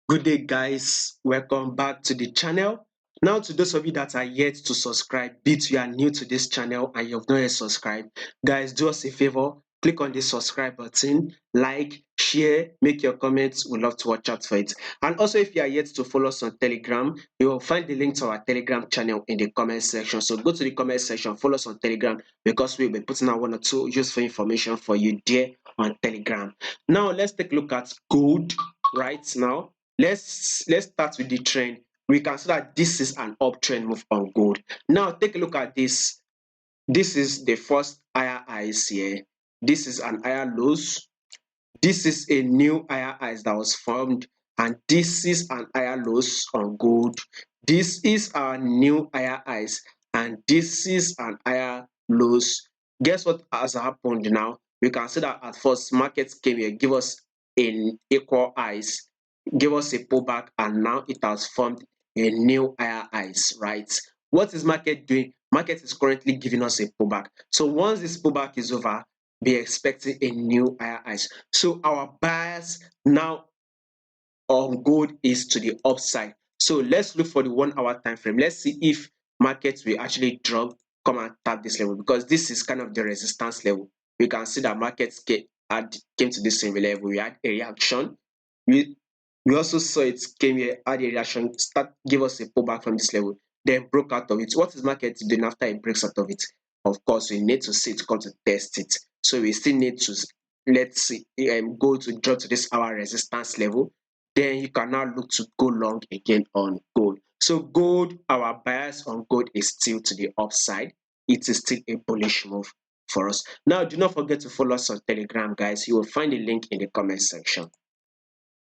Good day, guys. Welcome back to the channel. Now, to those of you that are yet to subscribe, be it you are new to this channel and you have not yet subscribed, guys, do us a favor, click on the subscribe button, like, share, make your comments. We'd love to watch out for it. And also, if you are yet to follow us on Telegram, you will find the link to our Telegram channel in the comment section. So go to the comment section, follow us on Telegram because we'll be putting out 1 or 2 useful information for you there on Telegram. Now, let's take a look at gold right now. Let's start with the trend. We can see that this is an uptrend move on gold. Now take a look at this. This is the first higher highs here. This is an higher lows. This is a new higher highs that was formed, and this is an higher lows on gold. This is our new higher highs, and this is an higher lows. Guess what has happened now? We can see that at first markets came here, give us an equal highs, give us a pullback, and now it has formed a new higher highs, right? What is market doing? Market is currently giving us a pullback. So once this pullback is over, be expecting a new higher highs. So our bias now on gold is to the upside. So let's look for the 1 hour time frame. Let's see if markets will actually drop, come and tap this level, because this is kind of the resistance level. We can see that markets came to this same level. We had a reaction. We also saw it came here, had a reaction, give us a pullback from this level, then broke out of it. What is market doing after it breaks out of it? Of course, we need to see it come to test it. So we still need to, let's see, go to drop to this hour resistance level. Then you can now look to go long again on gold. So gold, our bias on gold is still to the upside. It is still a bullish move for us. Now, do not forget to follow us on Telegram, guys. You will find the link in the comment section.